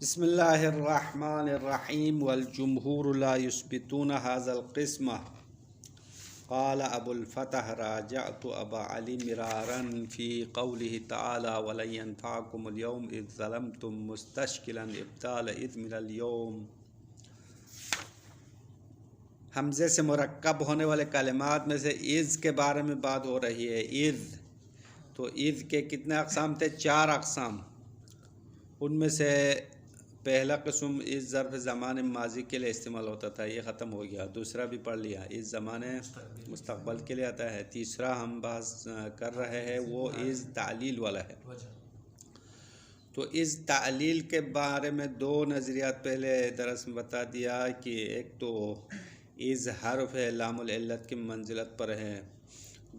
بسم اللہ الرحمن الرحیم والجمہور لا یثبتون هذا القسم قال ابو الفتح راجعت ابا علی مرارا فی قوله تعالی ولن ينفعكم اليوم اذ ظلمتم مستشکلا ابطال اذ من اليوم۔ حمزے سے مرکب ہونے والے کلمات میں سے اذ کے بارے میں بات ہو رہی ہے۔ اذ تو اذ کے کتنے اقسام تھے؟ 4 اقسام۔ ان میں سے پہلا قسم اس ظرف زمان ماضی کے لیے استعمال ہوتا تھا، یہ ختم ہو گیا۔ دوسرا بھی پڑھ لیا، اس زمان مستقبل کے لیے آتا ہے۔ تیسرا ہم بحث کر رہے ہیں وہ اس تعلیل والا ہے۔ تو اس تعلیل کے بارے میں 2 نظریات پہلے درس میں بتا دیا کہ ایک تو اس حرف ہے، لام العلت کی منزلت پر ہے۔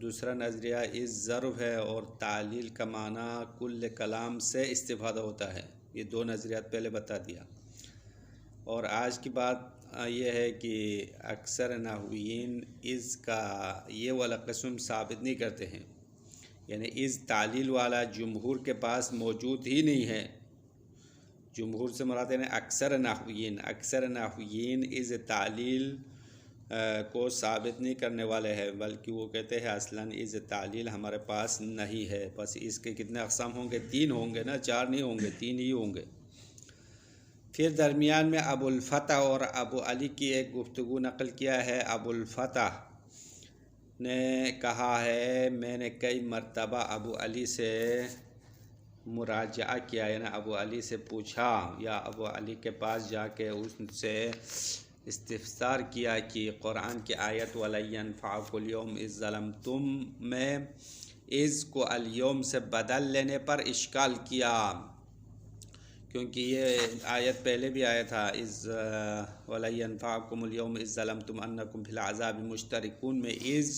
دوسرا نظریہ اس ظرف ہے اور تعلیل کا معنی کل کلام سے استفادہ ہوتا ہے۔ یہ 2 نظریات پہلے بتا دیا۔ اور آج کی بات یہ ہے کہ اکثر نحویین اس کا یہ والا قسم ثابت نہیں کرتے ہیں، یعنی اس تعلیل والا جمہور کے پاس موجود ہی نہیں ہے۔ جمہور سے مراد ہے اکثر نحویین اس تعلیل کو ثابت نہیں کرنے والے ہیں، بلکہ وہ کہتے ہیں اصلاً اس تعلیل ہمارے پاس نہیں ہے۔ بس اس کے کتنے اقسام ہوں گے؟ 3 ہوں گے نا، 4 نہیں ہوں گے، 3 ہی ہوں گے۔ پھر درمیان میں ابو الفتح اور ابو علی کی ایک گفتگو نقل کیا ہے۔ ابو الفتح نے کہا ہے میں نے کئی مرتبہ ابو علی سے مراجعہ کیا، یعنی ابو علی سے پوچھا یا ابو علی کے پاس جا کے ان سے استفسار کیا کہ قرآن کی آیت وَلَن يَنفَعَكُمُ الْيَوْمَ إِذ ظَلَمْتُم میں اِذ کو اليوم سے بدل لینے پر اشکال کیا، کیونکہ یہ آیت پہلے بھی آیا تھا اِذ وَلَن يَنفَعَكُمُ الْيَوْمَ إِذ ظَلَمْتُم أَنَّكُمْ فِي الْعَذَابِ مُشْتَرِكُونَ میں اِذ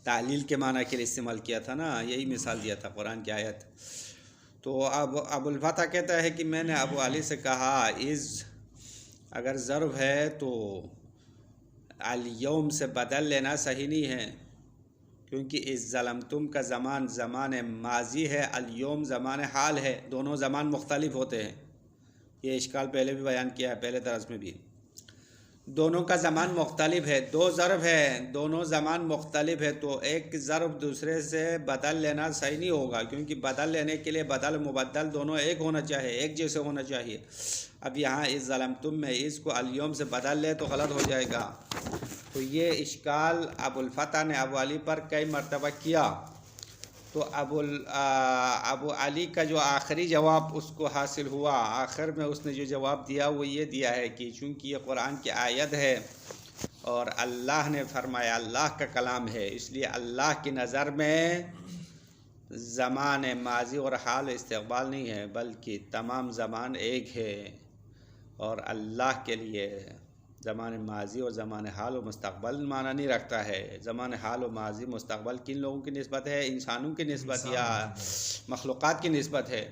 تعلیل کے معنی کے لیے استعمال کیا تھا نا، یہی مثال دیا تھا قرآن کی آیت۔ تو اب ابو الفتح کہتا ہے کہ میں نے ابو علی سے کہا اِذ اگر ضرب ہے تو الیوم سے بدل لینا صحیح نہیں ہے، کیونکہ اس ظلمتم کا زمان ماضی ہے، الیوم زمان حال ہے، دونوں زمان مختلف ہوتے ہیں۔ یہ اشکال پہلے بھی بیان کیا ہے، پہلے درس میں بھی۔ دونوں کا زمان مختلف ہے، 2 ضرب ہے، دونوں زمان مختلف ہے، تو ایک ضرب دوسرے سے بدل لینا صحیح نہیں ہوگا، کیونکہ بدل لینے کے لیے بدل مبدل دونوں ایک ہونا چاہیے، ایک جیسے ہونا چاہیے۔ اب یہاں اس ظلمتم میں اس کو الیوم سے بدل لے تو غلط ہو جائے گا۔ تو یہ اشکال ابو الفتح نے ابو علی پر کئی مرتبہ کیا، تو ابو علی کا جو آخری جواب اس کو حاصل ہوا، آخر میں اس نے جو جواب دیا وہ یہ دیا ہے کہ چونکہ یہ قرآن کی آیت ہے اور اللہ نے فرمایا اللہ کا کلام ہے، اس لیے اللہ کی نظر میں زمان ماضی اور حال استقبال نہیں ہے، بلکہ تمام زمان ایک ہے، اور اللہ کے لیے زمان ماضی اور زمان حال و مستقبل معنی نہیں رکھتا ہے۔ زمان حال و ماضی مستقبل کن لوگوں کی نسبت ہے؟ انسانوں کی نسبت یا مخلوقات کی نسبت ہے،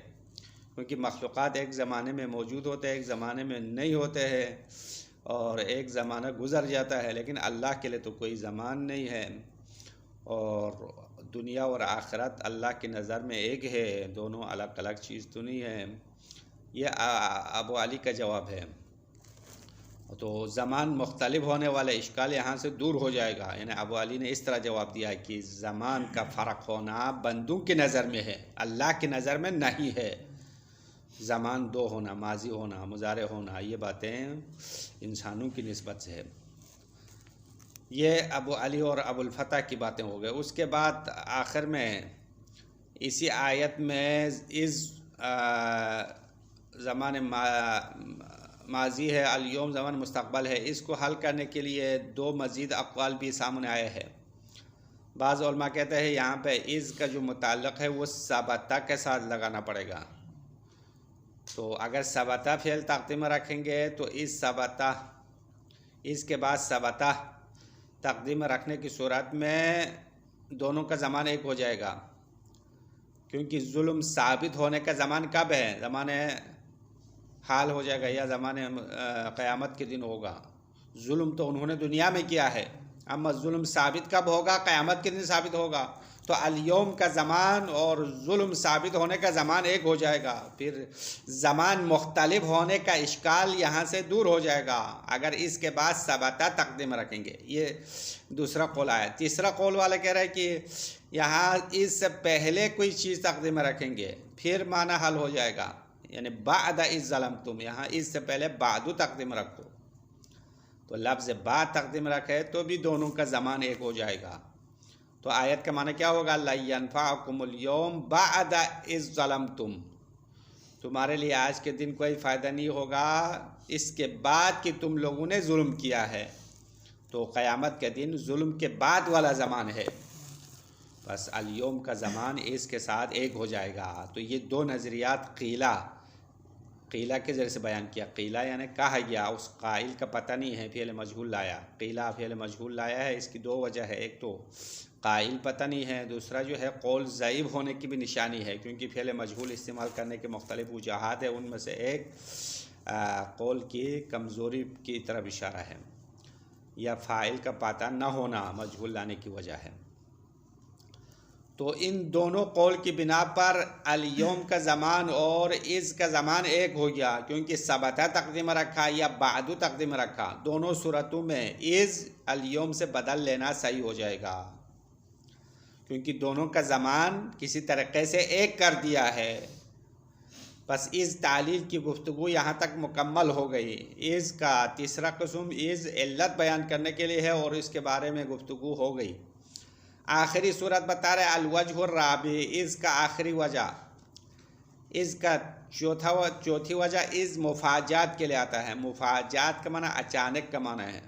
کیونکہ مخلوقات ایک زمانے میں موجود ہوتے ہیں، ایک زمانے میں نہیں ہوتے ہیں، اور ایک زمانہ گزر جاتا ہے، لیکن اللہ کے لیے تو کوئی زمان نہیں ہے، اور دنیا اور آخرت اللہ کی نظر میں ایک ہے، دونوں الگ الگ چیز تو نہیں ہے۔ یہ ابو علی کا جواب ہے۔ تو زمان مختلف ہونے والا اشکال یہاں سے دور ہو جائے گا، یعنی ابو علی نے اس طرح جواب دیا کہ زمان کا فرق ہونا بندوں کی نظر میں ہے، اللہ کی نظر میں نہیں ہے۔ زمان 2 ہونا، ماضی ہونا، مضارع ہونا، یہ باتیں انسانوں کی نسبت سے ہے۔ یہ ابو علی اور ابو الفتح کی باتیں ہو گئے۔ اس کے بعد آخر میں اسی آیت میں اس زمان ماضی ہے، الیوم زمان مستقبل ہے، اس کو حل کرنے کے لیے 2 مزید اقوال بھی سامنے آئے ہیں۔ بعض علماء کہتے ہیں یہاں پہ اس کا جو متعلق ہے وہ ثبتہ کے ساتھ لگانا پڑے گا۔ تو اگر ثبتہ فعل تقدیم رکھیں گے تو اس کے بعد ثبتہ تقدیم رکھنے کی صورت میں دونوں کا زمان ایک ہو جائے گا، کیونکہ ظلم ثابت ہونے کا زمان کب ہے؟ زمان حال ہو جائے گا یا زمان قیامت کے دن ہوگا۔ ظلم تو انہوں نے دنیا میں کیا ہے، اما ظلم ثابت کب ہوگا؟ قیامت کے دن ثابت ہوگا۔ تو الیوم کا زمان اور ظلم ثابت ہونے کا زمان ایک ہو جائے گا، پھر زمان مختلف ہونے کا اشکال یہاں سے دور ہو جائے گا اگر اس کے بعد ثبتا تقدیم رکھیں گے۔ یہ دوسرا قول آیا۔ تیسرا قول والا کہہ رہا ہے کہ یہاں اس سے پہلے کوئی چیز تقدیم رکھیں گے پھر معنی حل ہو جائے گا، یعنی بعد اذ ظلمتم، یہاں اس سے پہلے بعد تقدیم رکھو تو لفظ بعد تقدیم رکھے تو بھی دونوں کا زمان ایک ہو جائے گا۔ تو آیت کا معنی کیا ہوگا؟ لَن يَنفَعَكُمُ الْيَوْمَ بَعْدَ إِذْ ظَلَمْتُمْ، تمہارے لیے آج کے دن کوئی فائدہ نہیں ہوگا اس کے بعد کہ تم لوگوں نے ظلم کیا ہے۔ تو قیامت کے دن ظلم کے بعد والا زمان ہے، بس الیوم کا زمان اس کے ساتھ ایک ہو جائے گا۔ تو یہ دو نظریات قیلہ کے ذریعے سے بیان کیا۔ قیلہ یعنی کہا گیا، اس قائل کا پتہ نہیں ہے، فعل مجہول لایا۔ قیلہ فعل مجہول لایا ہے، اس کی دو وجہ ہے، ایک تو قائل پتہ نہیں ہے، دوسرا جو ہے قول ضعیف ہونے کی بھی نشانی ہے، کیونکہ فعل مجہول استعمال کرنے کے مختلف وجوہات ہیں، ان میں سے ایک قول کی کمزوری کی طرف اشارہ ہے، یا فاعل کا پتہ نہ ہونا مجہول لانے کی وجہ ہے۔ تو ان دونوں قول کی بنا پر الیوم کا زمان اور از کا زمان ایک ہو گیا، کیونکہ ثبتا تقدیم رکھا یا بعد تقدیم رکھا، دونوں صورتوں میں از الیوم سے بدل لینا صحیح ہو جائے گا، کیونکہ دونوں کا زمان کسی طریقے سے ایک کر دیا ہے۔ بس از تعلیل کی گفتگو یہاں تک مکمل ہو گئی۔ از کا تیسرا قسم از علت بیان کرنے کے لیے ہے اور اس کے بارے میں گفتگو ہو گئی۔ آخری صورت بتا رہے الوجہ الرابع، از کا آخری وجہ، از کا چوتھی وجہ از مفاجات کے لیے آتا ہے۔ مفاجات کا معنی اچانک کا معنی ہے،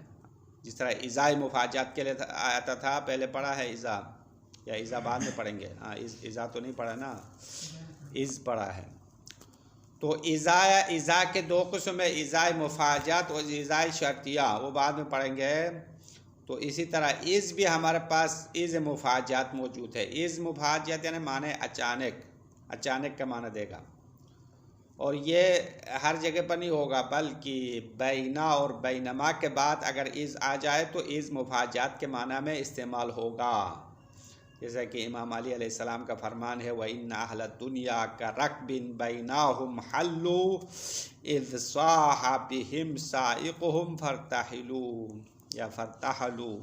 جس طرح اذا مفاجات کے لیے آتا تھا، پہلے پڑھا ہے اذا، یا اذا بعد میں پڑھیں گے، ہاں اذا تو نہیں پڑھا نا، از پڑھا ہے۔ تو اذا کے دو قسم ہے، اذا مفاجات اور اذا شرطیہ، وہ بعد میں پڑھیں گے۔ تو اسی طرح از بھی ہمارے پاس از مفاجات موجود ہے۔ از مفاجات یعنی معنی اچانک کا معنی دے گا، اور یہ ہر جگہ پر نہیں ہوگا، بلکہ بینا اور بینما کے بعد اگر از آ جائے تو از مفاجات کے معنی میں استعمال ہوگا، جیسا کہ امام علی علیہ السلام کا فرمان ہے وَإِنَّ أَهْلَ الدُّنْيَا كَرَكْبٍ بَيْنَاهُمْ حَلُّوا إِذْ صَاحَ بِهِمْ سَائِقُهُمْ فَارْتَحِلُوا یا فرتحلوا۔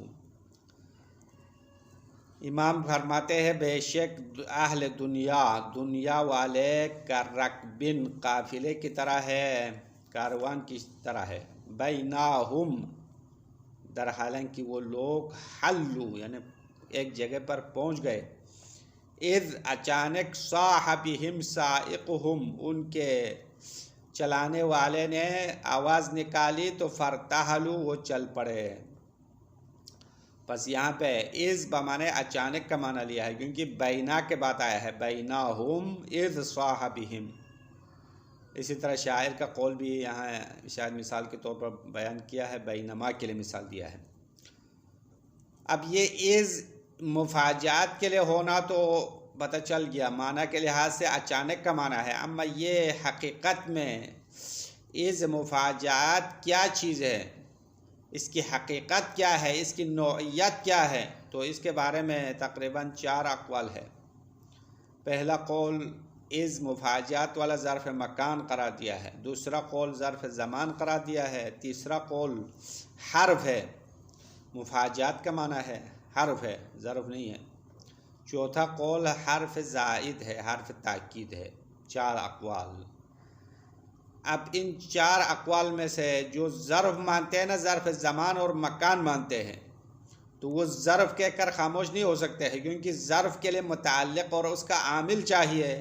امام فرماتے ہیں بے شک اہل دنیا والے کرکبن قافلے کی طرح ہے، کاروان کی طرح ہے، بیناہم در حالانکہ وہ لوگ حلو یعنی ایک جگہ پر پہنچ گئے، اذ اچانک صاح بہم سائقہم ان کے چلانے والے نے آواز نکالی تو فرتحلو وہ چل پڑے۔ بس یہاں پہ از بمانے اچانک کا معنی لیا ہے، کیونکہ بینا کے بعد آیا ہے، بیناہم اذ صاح بہم۔ اسی طرح شاعر کا قول بھی یہاں شاید مثال کے طور پر بیان کیا ہے، بینما کے لیے مثال دیا ہے۔ اب یہ از مفاجات کے لیے ہونا تو پتہ چل گیا، معنی کے لحاظ سے اچانک کا معنی ہے، اما یہ حقیقت میں از مفاجات کیا چیز ہے، اس کی حقیقت کیا ہے، اس کی نوعیت کیا ہے، تو اس کے بارے میں تقریباً 4 اقوال ہے۔ پہلا قول از مفاجات والا ظرف مکان قرار دیا ہے، دوسرا قول ظرف زمان قرار دیا ہے، تیسرا قول حرف ہے، مفاجات کا معنی ہے، حرف ہے، ظرف نہیں ہے، چوتھا قول حرف زائد ہے، حرف تاکید ہے۔ 4 اقوال۔ اب ان 4 اقوال میں سے جو ظرف مانتے ہیں نا، ظرف زمان اور مکان مانتے ہیں، تو وہ ظرف کہہ کر خاموش نہیں ہو سکتے ہیں، کیونکہ ظرف کے لیے متعلق اور اس کا عامل چاہیے،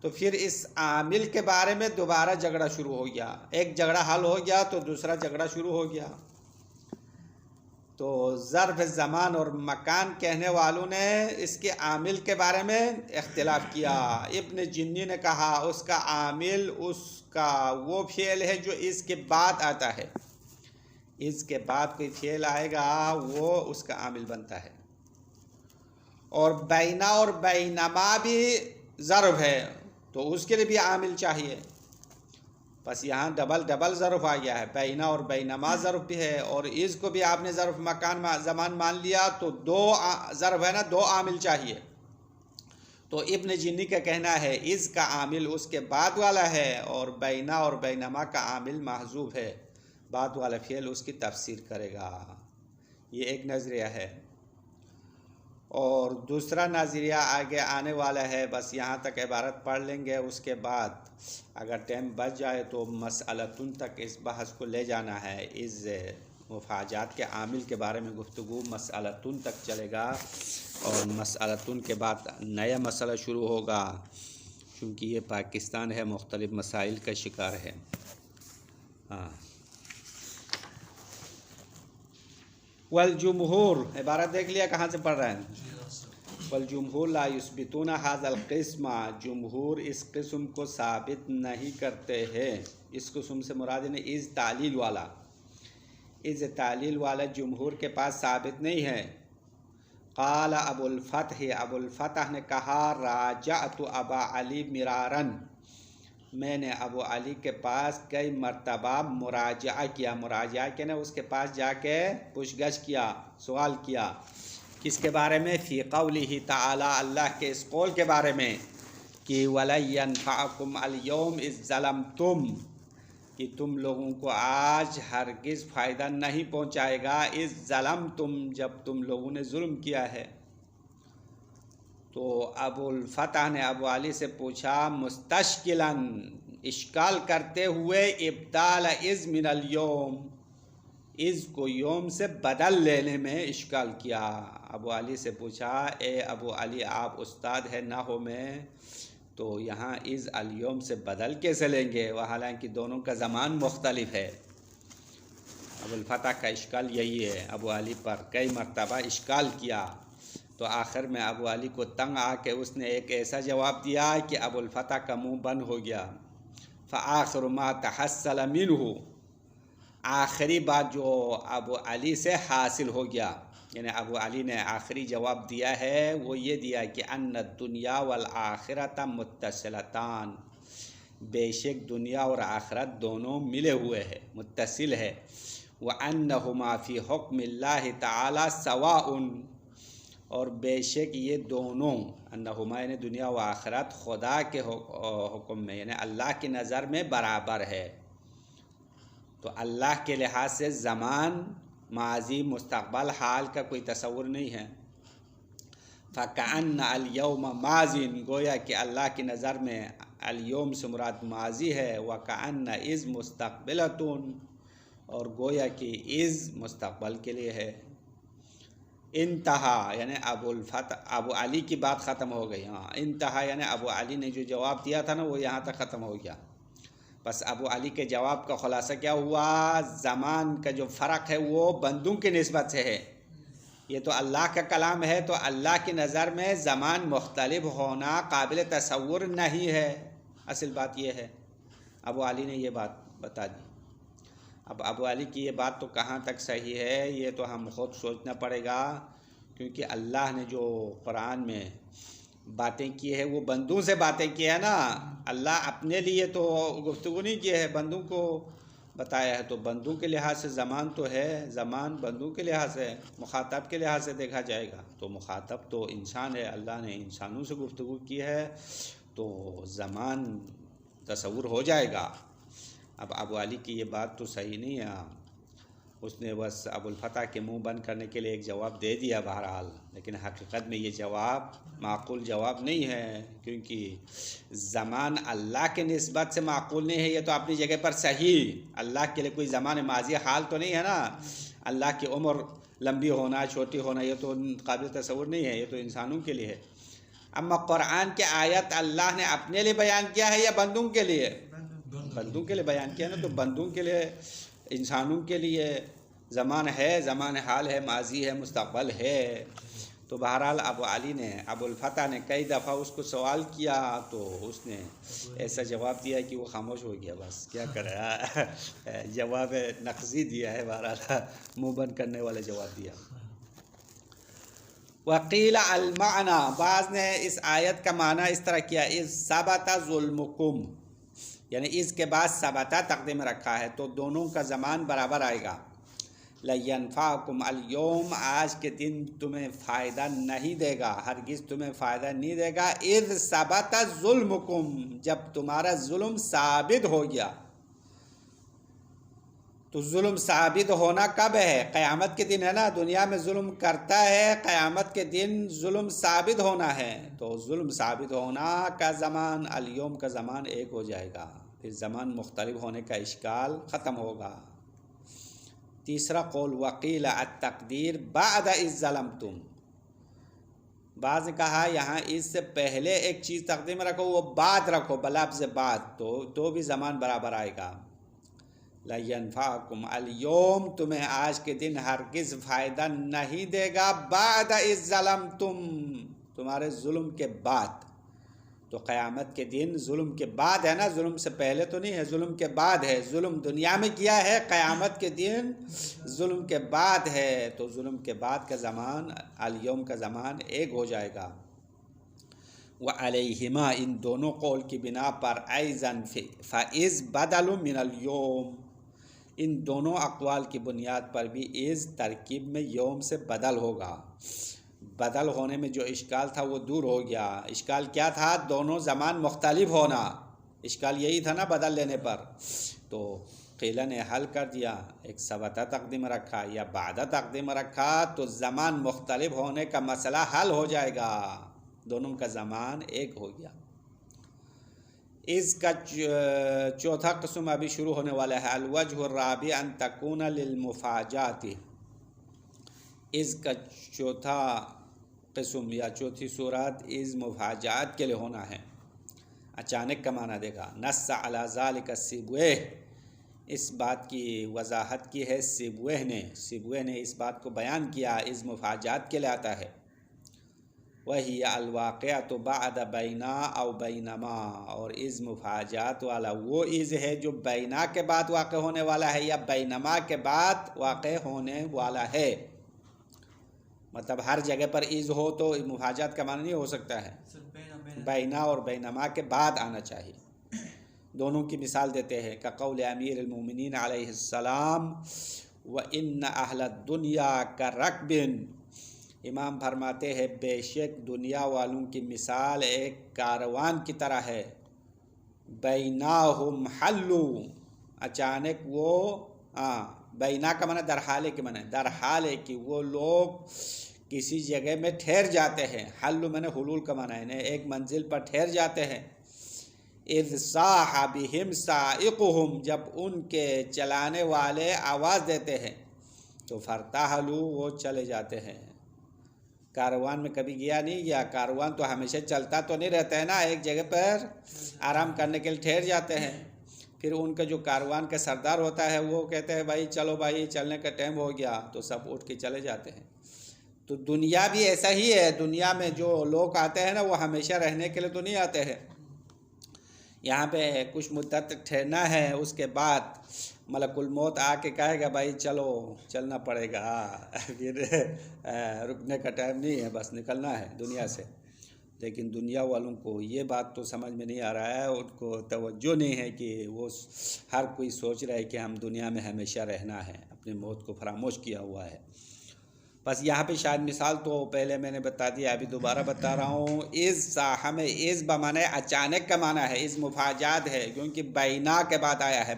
تو پھر اس عامل کے بارے میں دوبارہ جھگڑا شروع ہو گیا، ایک جھگڑا حل ہو گیا تو دوسرا جھگڑا شروع ہو گیا۔ تو ظرف زمان اور مکان کہنے والوں نے اس کے عامل کے بارے میں اختلاف کیا۔ ابن جنی نے کہا اس کا عامل اس کا وہ فعل ہے جو اس کے بعد آتا ہے، اس کے بعد کوئی فعل آئے گا وہ اس کا عامل بنتا ہے۔ اور بینا اور بینما بھی ظرف ہے تو اس کے لیے بھی عامل چاہیے، بس یہاں ڈبل ظرف آ گیا ہے، بینا اور بینما ظرف بھی ہے، اور از کو بھی آپ نے ظرف مکان زمان مان لیا تو دو ظرف ہے نا، دو عامل چاہیے. تو ابن جنی کا کہنا ہے از کا عامل اس کے بعد والا ہے، اور بینا اور بینما کا عامل محذوف ہے، بعد والا فعل اس کی تفسیر کرے گا. یہ ایک نظریہ ہے. اور دوسرا نظریہ آگے آنے والا ہے، بس یہاں تک عبارت پڑھ لیں گے، اس کے بعد اگر ٹائم بچ جائے تو مسئلتن تک اس بحث کو لے جانا ہے. اس مفاجات کے عامل کے بارے میں گفتگو مسئلتن تک چلے گا، اور مسئلتن کے بعد نیا مسئلہ شروع ہوگا، کیونکہ یہ پاکستان ہے، مختلف مسائل کا شکار ہے. والجمہور، عبارت دیکھ لیا کہاں سے پڑھ رہے ہیں. والجمہور لا یثبتون ھذا القسم، جمہور اس قسم کو ثابت نہیں کرتے ہیں. اس قسم سے مراد ہے از تعلیل والا، از تعلیل والا جمہور کے پاس ثابت نہیں ہے. قال ابو الفتح، ابو الفتح نے کہا راجعت ابا علی مرارن، میں نے ابو علی کے پاس کئی مرتبہ مراجعہ کیا. مراجعہ کے نا اس کے پاس جا کے پوچھ گچھ کیا، سوال کیا. کس کے بارے میں؟ فی قولہ تعالی، اللہ کے اس قول کے بارے میں کہ وَلَن يَنفَعَكُمْ الْيَوْمَ إِذ ظَلَمْتُمْ، کہ تم لوگوں کو آج ہرگز فائدہ نہیں پہنچائے گا. اِذ ظَلَمْتُمْ، جب تم لوگوں نے ظلم کیا ہے. تو ابو الفتح نے ابو علی سے پوچھا مستشکلاً، اشکال کرتے ہوئے، ابدال از من الیوم، از کو یوم سے بدل لینے میں اشکال کیا. ابو علی سے پوچھا اے ابو علی آپ استاد ہے نحو میں، تو یہاں از الیوم سے بدل کیسے لیں گے، حالانکہ دونوں کا زمان مختلف ہے. ابو الفتح کا اشکال یہی ہے، ابو علی پر کئی مرتبہ اشکال کیا. تو آخر میں ابو علی کو تنگ آ کے اس نے ایک ایسا جواب دیا کہ ابو الفتح کا منہ بند ہو گیا. فآخر ما تحصل منہ، آخری بات جو ابو علی سے حاصل ہو گیا، یعنی ابو علی نے آخری جواب دیا ہے وہ یہ دیا کہ ان الدنیا والآخرۃ متصلتان، بے شک دنیا اور آخرت دونوں ملے ہوئے ہیں، متصل ہے. وَأَنَّهُمَا فِي حُکْمِ اللَّهِ تَعَالَى سَوَاءٌ، اور بے شک یہ دونوں، انہما یعنی دنیا و آخرت، خدا کے حکم میں یعنی اللہ کی نظر میں برابر ہے. تو اللہ کے لحاظ سے زمان، ماضی، مستقبل، حال کا کوئی تصور نہیں ہے. فَكَأَنَّ الْيَوْمَ مَاضٍ، گویا کہ اللہ کی نظر میں الیوم سے مراد ماضی ہے. وَكَأَنَّ اِذْ مُسْتَقْبِلَةٌ، اور گویا کہ اِذ مستقبل کے لیے ہے. انتہا یعنی ابو علی کی بات ختم ہو گئی. انتہا یعنی ابو علی نے جو جواب دیا تھا نا وہ یہاں تک ختم ہو گیا. بس ابو علی کے جواب کا خلاصہ کیا ہوا، زمان کا جو فرق ہے وہ بندوں کی نسبت سے ہے. یہ تو اللہ کا کلام ہے، تو اللہ کی نظر میں زمان مختلف ہونا قابل تصور نہیں ہے. اصل بات یہ ہے، ابو علی نے یہ بات بتا دی. اب ابو علی کی یہ بات تو کہاں تک صحیح ہے یہ تو ہم خود سوچنا پڑے گا، کیونکہ اللہ نے جو قرآن میں باتیں کی ہے وہ بندوں سے باتیں کی ہے نا. اللہ اپنے لیے تو گفتگو نہیں کی ہے، بندوں کو بتایا ہے. تو بندوں کے لحاظ سے زمان تو ہے، زمان بندوں کے لحاظ سے، مخاطب کے لحاظ سے دیکھا جائے گا تو مخاطب تو انسان ہے. اللہ نے انسانوں سے گفتگو کی ہے تو زمان تصور ہو جائے گا. اب ابو علی کی یہ بات تو صحیح نہیں ہے. اس نے بس ابو الفتح کے منہ بند کرنے کے لیے ایک جواب دے دیا بہرحال، لیکن حقیقت میں یہ جواب معقول جواب نہیں ہے، کیونکہ زمان اللہ کے نسبت سے معقول نہیں ہے. یہ تو اپنی جگہ پر صحیح، اللہ کے لیے کوئی زمان ماضی حال تو نہیں ہے نا. اللہ کی عمر لمبی ہونا چھوٹی ہونا یہ تو قابل تصور نہیں ہے، یہ تو انسانوں کے لیے ہے. اما قرآن کی آیت اللہ نے اپنے لیے بیان کیا ہے یا بندوں کے لیے؟ بندوں کے لیے بیان کیا نا. تو بندوں کے لیے، انسانوں کے لیے زمان ہے، زمان حال ہے، ماضی ہے، مستقبل ہے. تو بہرحال ابو الفتح نے کئی دفعہ اس کو سوال کیا تو اس نے ایسا جواب دیا کہ وہ خاموش ہو گیا. بس کیا کرے، جواب نقضی دیا ہے، بہرحال منہ بند کرنے والا جواب دیا. وقیل المعنی، بعض نے اس آیت کا معنی اس طرح کیا، اذ ثبت ظلمکم، یعنی اس کے بعد ثبتا تقدیم رکھا ہے تو دونوں کا زمان برابر آئے گا۔ لَيَنْفَعَكُمْ الْيَوْمَ آج کے دن تمہیں فائدہ نہیں دے گا، ہرگز تمہیں فائدہ نہیں دے گا، اِذْ ثَبَتَ ظُلْمُكُمْ جب تمہارا ظلم ثابت ہو گیا۔ تو ظلم ثابت ہونا کب ہے؟ قیامت کے دن ہے نا، دنیا میں ظلم کرتا ہے، قیامت کے دن ظلم ثابت ہونا ہے، تو ظلم ثابت ہونا کا زمان الیوم کا زمان ایک ہو جائے گا، پھر زمان مختلف ہونے کا اشکال ختم ہوگا۔ تیسرا قول وقیل التقدیر بعد اذ ظلمتم، بعض نے کہا یہاں اس سے پہلے ایک چیز تقدیم رکھو، وہ بعد رکھو بلفظ بعد، تو بھی زمان برابر آئے گا۔ لَيَنْفَعَكُمْ الْيَوْمَ تمہیں آج کے دن ہرگز فائدہ نہیں دے گا، بعد اذ ظلمتم تمہارے ظلم کے بعد، تو قیامت کے دن ظلم کے بعد ہے نا، ظلم سے پہلے تو نہیں ہے، ظلم کے بعد ہے، ظلم دنیا میں کیا ہے، قیامت کے دن ظلم کے بعد ہے، تو ظلم کے بعد کا زمان الیوم کا زمان ایک ہو جائے گا۔ وعلیہما ان دونوں قول کی بنا پر ایضاً فاذ بدل من اليوم، ان دونوں اقوال کی بنیاد پر بھی از ترکیب میں یوم سے بدل ہوگا۔ بدل ہونے میں جو اشکال تھا وہ دور ہو گیا۔ اشکال کیا تھا؟ دونوں زمان مختلف ہونا، اشکال یہی تھا نا بدل لینے پر، تو قیلہ نے حل کر دیا، ایک ثبتا تقدیم رکھا یا بعد تقدیم رکھا تو زمان مختلف ہونے کا مسئلہ حل ہو جائے گا، دونوں کا زمان ایک ہو گیا۔ اس کا چوتھا قسم ابھی شروع ہونے والا ہے، الوجہ الرابع ان تکون للمفاجات، اس کا چوتھا قسم یا چوتھی صورت از مفاجات کے لیے ہونا ہے، اچانک کا معنی دے گا۔ نص علی ذلک سیبویہ، اس بات کی وضاحت کی ہے سیبویہ نے اس بات کو بیان کیا، از مفاجات کے لیے آتا ہے۔ وہی الواقعۃ بعد بینا او بینما، اور از مفاجات والا وہ از ہے جو بینا کے بعد واقع ہونے والا ہے یا بینما کے بعد واقع ہونے والا ہے، مطلب ہر جگہ پر از ہو تو مفاجات کا معنی نہیں ہو سکتا ہے، بینا اور بینما کے بعد آنا چاہیے۔ دونوں کی مثال دیتے ہیں، کقول امیر المومنین علیہ السلام وَإِنَّ أَهْلَ الدُّنْيَا كَرَكْبٍ، امام فرماتے ہیں بے شک دنیا والوں کی مثال ایک کاروان کی طرح ہے، بیناہم حلو، اچانک وہ بینا کا معنی در حال کے معنی، در حال ہے کہ وہ لوگ کسی جگہ میں ٹھہر جاتے ہیں، حلو میں نے حلول کا معنی ہے، ایک منزل پر ٹھہر جاتے ہیں، اذ صاح بہم سائقہم، جب ان کے چلانے والے آواز دیتے ہیں تو فرتحلوا، وہ چلے جاتے ہیں۔ کاروان میں کبھی گیا نہیں، یا کاروان تو ہمیشہ چلتا تو نہیں رہتا ہے نا، ایک جگہ پر آرام کرنے کے لیے ٹھہر جاتے ہیں، پھر ان کا جو کاروان کا سردار ہوتا ہے وہ کہتے ہیں بھائی چلو بھائی چلنے کا ٹائم ہو گیا، تو سب اٹھ کے چلے جاتے ہیں۔ تو دنیا بھی ایسا ہی ہے، دنیا میں جو لوگ آتے ہیں نا وہ ہمیشہ رہنے کے لیے تو نہیں آتے ہیں، یہاں پہ کچھ مدت تک ٹھہرنا ہے، اس کے بعد ملک الموت آ کے کہے گا بھائی چلو چلنا پڑے گا، پھر رکنے کا ٹائم نہیں ہے، بس نکلنا ہے دنیا سے۔ لیکن دنیا والوں کو یہ بات تو سمجھ میں نہیں آ رہا ہے، ان کو توجہ نہیں ہے کہ وہ ہر کوئی سوچ رہا ہے کہ ہم دنیا میں ہمیشہ رہنا ہے، اپنی موت کو فراموش کیا ہوا ہے۔ بس یہاں پہ شاید مثال تو پہلے میں نے بتا دیا، ابھی دوبارہ بتا رہا ہوں، از ہمیں از بمانے اچانک کا معنی ہے، از مفاجات ہے، کیونکہ بینا کے بعد آیا ہے،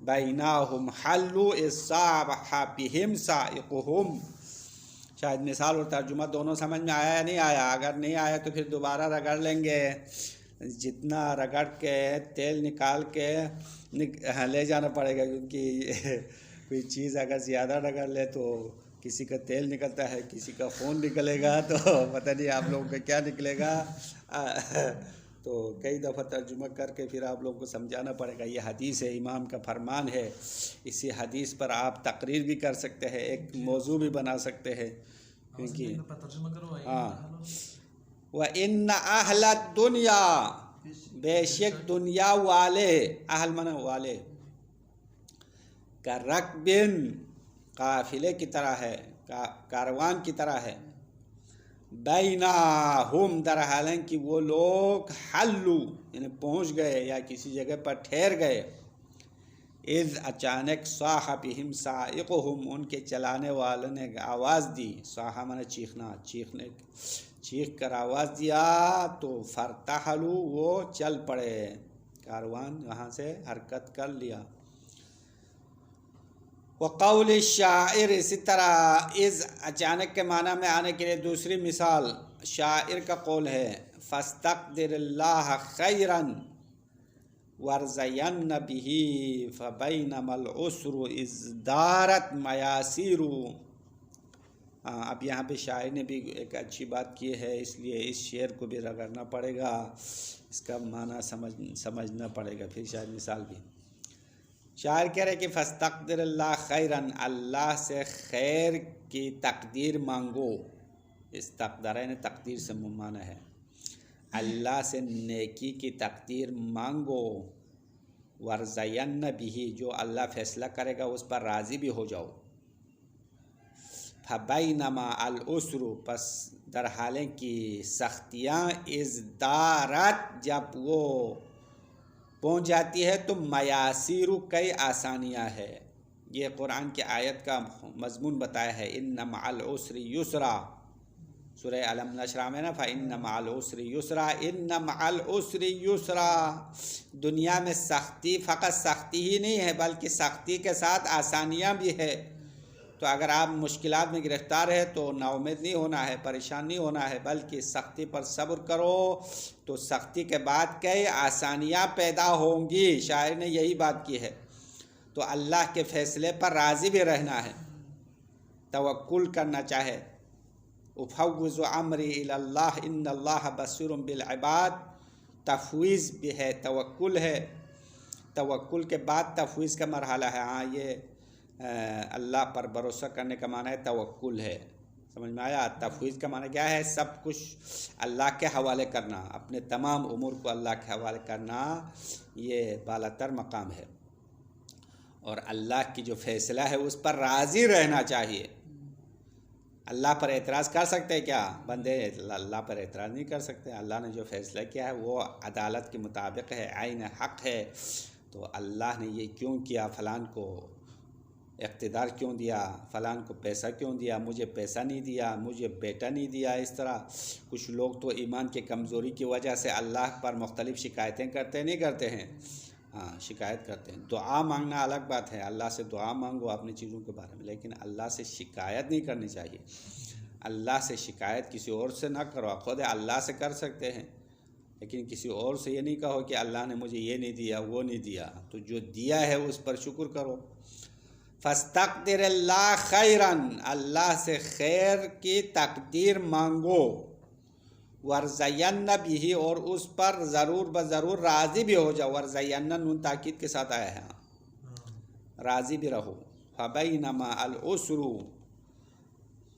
بیناہم حلو اذ صاح بہم سائقہم۔ شاید مثال اور ترجمہ دونوں سمجھ میں آیا یا نہیں آیا، اگر نہیں آیا تو پھر دوبارہ رگڑ لیں گے، جتنا رگڑ کے تیل نکال کے لے جانا پڑے گا، کیونکہ کوئی چیز اگر زیادہ رگڑ لے تو کسی کا تیل نکلتا ہے، کسی کا خون نکلے گا، تو پتہ نہیں آپ لوگوں کا کیا نکلے گا، تو کئی دفعہ ترجمہ کر کے پھر آپ لوگوں کو سمجھانا پڑے گا۔ یہ حدیث ہے، امام کا فرمان ہے، اسی حدیث پر آپ تقریر بھی کر سکتے ہیں، ایک موضوع بھی بنا سکتے ہیں، کیونکہ وَإِنَّ أَهْلَ الدُّنْيَا، بے شک دنیا والے، اہل معنی والے، کَرَکْبٍ، قافلے کی طرح ہے، کاروان کی طرح ہے، بینہم در حالیں کہ وہ لوگ حلو یعنی پہنچ گئے یا کسی جگہ پر ٹھہر گئے، اذ اچانک صاح بہم صاعقہم ان کے چلانے والوں نے آواز دی، صاح مانے چیخنا، چیخ کر آواز دیا تو فرتحلو وہ چل پڑے، کاروان وہاں سے حرکت کر لیا۔ وقول الشاعر اسی طرح اذ اچانک کے معنی میں آنے کے لیے دوسری مثال شاعر کا قول ہے، فاستقدر اللہ خیرا ورزین بہ فبینما العسر اذ دارت میاسیر۔ اب یہاں پہ شاعر نے بھی ایک اچھی بات کی ہے، اس لیے اس شعر کو بھی رگڑنا پڑے گا، اس کا معنی سمجھنا پڑے گا، پھر شاید مثال بھی۔ شاعر کہہ رہے کہ فاستقدر اللہ خیرن، اللہ سے خیر کی تقدیر مانگو، استقدر نے تقدیر سے معنی ہے، اللہ سے نیکی کی تقدیر مانگو، ورزین بھی جو اللہ فیصلہ کرے گا اس پر راضی بھی ہو جاؤ، فبینما العسر پس در حالیں کی سختیاں ازدارت جب وہ پہنچ جاتی ہے تو میاسیر کئی آسانیاں ہے۔ یہ قرآن کی آیت کا مضمون بتایا ہے، ان مع العسر یسرا، سورہ علم نشرح میں نا، فإن مع العسر یسرا، ان مع العسر یسرا، دنیا میں سختی فقط سختی ہی نہیں ہے بلکہ سختی کے ساتھ آسانیاں بھی ہے۔ تو اگر آپ مشکلات میں گرفتار ہے تو نا امید نہیں ہونا ہے، پریشان نہیں ہونا ہے، بلکہ سختی پر صبر کرو تو سختی کے بعد کئی آسانیاں پیدا ہوں گی۔ شاعر نے یہی بات کی ہے، تو اللہ کے فیصلے پر راضی بھی رہنا ہے، توکل کرنا چاہے، افوض امری الی اللہ ان اللہ بصیر بالعباد، تفویض بھی ہے، توکل ہے، توکل کے بعد تفویض کا مرحلہ ہے۔ ہاں یہ اللہ پر بھروسہ کرنے کا معنی ہے توکل ہے، سمجھ میں آیا؟ تفویض کا معنی کیا ہے؟ سب کچھ اللہ کے حوالے کرنا، اپنے تمام امور کو اللہ کے حوالے کرنا، یہ بالا تر مقام ہے، اور اللہ کی جو فیصلہ ہے اس پر راضی رہنا چاہیے۔ اللہ پر اعتراض کر سکتے کیا بندے؟ اللہ پر اعتراض نہیں کر سکتے، اللہ نے جو فیصلہ کیا ہے وہ عدالت کے مطابق ہے، عین حق ہے، تو اللہ نے یہ کیوں کیا، فلان کو اقتدار کیوں دیا، فلان کو پیسہ کیوں دیا، مجھے پیسہ نہیں دیا، مجھے بیٹا نہیں دیا۔ اس طرح کچھ لوگ تو ایمان کی کمزوری کی وجہ سے اللہ پر مختلف شکایتیں کرتے نہیں کرتے ہیں، ہاں شکایت کرتے ہیں۔ دعا مانگنا الگ بات ہے، اللہ سے دعا مانگو اپنی چیزوں کے بارے میں، لیکن اللہ سے شکایت نہیں کرنی چاہیے۔ اللہ سے شکایت کسی اور سے نہ کرو، خود اللہ سے کر سکتے ہیں، لیکن کسی اور سے یہ نہیں کہو کہ اللہ نے مجھے یہ نہیں دیا وہ نہیں دیا، تو جو دیا ہے اس پر شکر کرو۔ فاستقدر اللہ خیرن، اللہ سے خیر کی تقدیر مانگو، ورزین بھی اور اس پر ضرور بضرور راضی بھی ہو جاؤ، ورزین نون تاکید کے ساتھ آیا ہے، راضی بھی رہو۔ فبینما العسر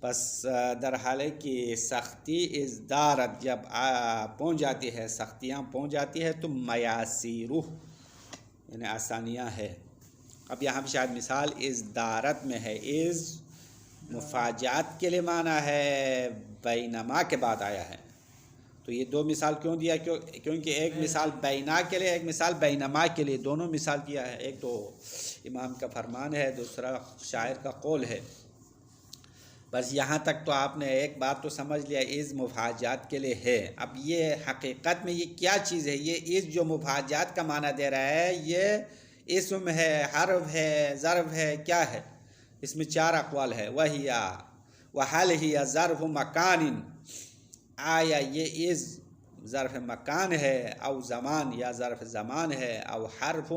پس در حالے کی سختی ازدارت جب پہنچ جاتی ہے، سختیاں پہنچ جاتی ہے تو میاسیرو یعنی آسانیاں ہے۔ اب یہاں پہ شاید مثال ازدارت میں ہے، از مفاجات کے لیے معنی ہے، بینما کے بعد آیا ہے، تو یہ دو مثال کیوں دیا؟ کیونکہ ایک مثال بینا کے لیے، ایک مثال بینما کے لیے، دونوں مثال دیا ہے، ایک تو امام کا فرمان ہے، دوسرا شاعر کا قول ہے۔ بس یہاں تک تو آپ نے ایک بات تو سمجھ لیا، از مفاجات کے لیے ہے۔ اب یہ حقیقت میں یہ کیا چیز ہے؟ یہ از جو مفاجات کا معنی دے رہا ہے، یہ اسم ہے، حرف ہے، ظرف ہے، کیا ہے؟ اس میں چار اقوال ہے، وہیا وحل ہی ظرف مکان، آیا یہ از ظرف مکان ہے، او زمان یا ظرف زمان ہے، او حرف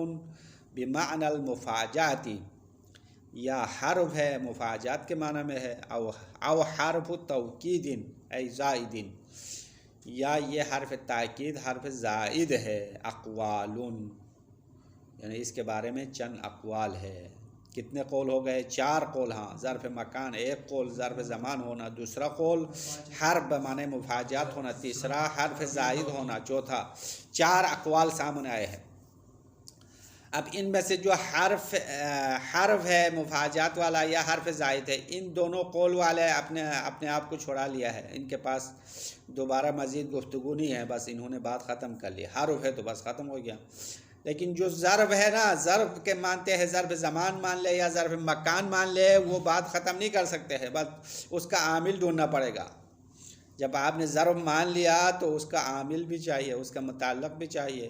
بمعنی المفاجات یا حرف ہے مفاجات کے معنی میں ہے، او حرف توکید ای زائد یا یہ حرف تاکید حرف زائد ہے، اقوال یعنی اس کے بارے میں چند اقوال ہے۔ کتنے قول ہو گئے؟ چار قول، ہاں، ظرف مکان ایک قول، ظرف زمان ہونا دوسرا قول، حرف بمعنی مفاجات ہونا تیسرا، حرف زائد ہونا چوتھا، چار اقوال سامنے آئے ہیں۔ اب ان میں سے جو حرف ہے مفاجات والا یا حرف زائد ہے، ان دونوں قول والے اپنے آپ کو چھڑا لیا ہے، ان کے پاس دوبارہ مزید گفتگو نہیں ہے، بس انہوں نے بات ختم کر لی، حرف ہے تو بس ختم ہو گیا۔ لیکن جو ضرب ہے نا، ضرب کے مانتے ہیں ضرب زمان مان لے یا ضرب مکان مان لے، وہ بات ختم نہیں کر سکتے ہیں، بس اس کا عامل ڈھونڈنا پڑے گا۔ جب آپ نے ضرب مان لیا تو اس کا عامل بھی چاہیے، اس کا متعلق بھی چاہیے،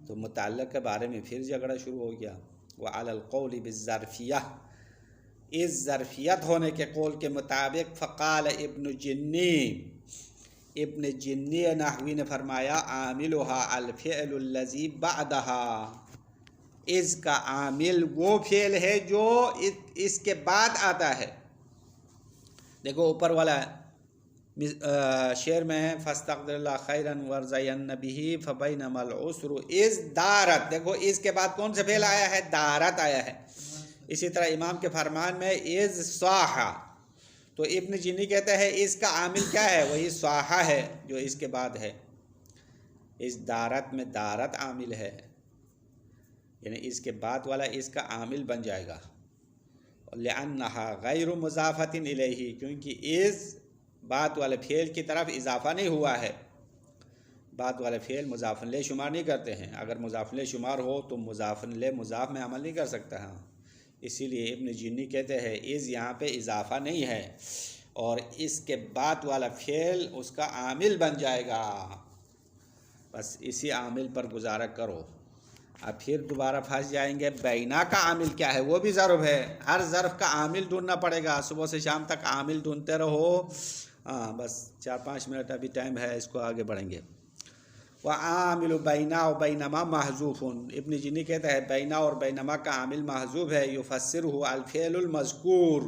تو متعلق کے بارے میں پھر جھگڑا شروع ہو گیا۔ وعلی القول بالظرفیہ، اس ظرفیت ہونے کے قول کے مطابق فقال ابن جنی نحوی نے فرمایا عاملها الفعل الذی بعدها، اس کا عامل وہ فعل ہے جو اس کے بعد آتا ہے۔ دیکھو اوپر والا شعر میں ہے فاستغفر اللہ خیرا ورزین به فبینما العسر اذ دارت، دیکھو اس کے بعد کون سے فعل آیا ہے؟ دارت آیا ہے۔ اسی طرح امام کے فرمان میں اذ صاح، تو ابن جنی کہتا ہے اس کا عامل کیا ہے؟ وہی صاح ہے جو اس کے بعد ہے۔ اس دارت میں دارت عامل ہے، یعنی اس کے بعد والا اس کا عامل بن جائے گا۔ لأنها غیر مضافۃ الیہ، کیونکہ اس بات والے فعل کی طرف اضافہ نہیں ہوا ہے۔ بات والے فعل مضاف الیہ شمار نہیں کرتے ہیں، اگر مضاف الیہ شمار ہو تو مضاف الیہ مضاف میں عمل نہیں کر سکتا ہے۔ اسی لیے ابن جنی کہتے ہیں از یہاں پہ اضافہ نہیں ہے، اور اس کے بعد والا فعل اس کا عامل بن جائے گا، بس اسی عامل پر گزارا کرو۔ اب پھر دوبارہ پھنس جائیں گے، بینا کا عامل کیا ہے؟ وہ بھی ضرب ہے، ہر ضرف کا عامل ڈھونڈنا پڑے گا، صبح سے شام تک عامل ڈھونڈتے رہو۔ بس 4-5 منٹ ابھی ٹائم ہے، اس کو آگے بڑھیں گے۔ وعامل بینا و بینما محذوف، ابن جنی کہتا ہے بینا اور بینما کا عامل محذوف ہے، یفسرہ الفعل المذکور،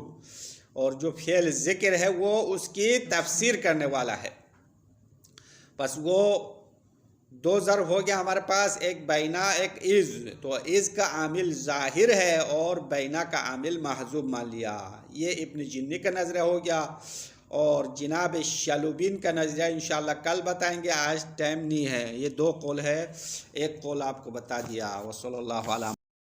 اور جو فعل ذکر ہے وہ اس کی تفسیر کرنے والا ہے۔ بس وہ دو ضرب ہو گیا ہمارے پاس، ایک بینا ایک از، تو از کا عامل ظاہر ہے اور بینا کا عامل محذوف مان لیا، یہ ابن جنی کا نظریہ ہو گیا۔ اور جناب شلوبین کا نظریہ انشاءاللہ کل بتائیں گے، آج ٹائم نہیں ہے۔ یہ 2 قول ہے، ایک قول آپ کو بتا دیا۔ وصلی اللہ علیہ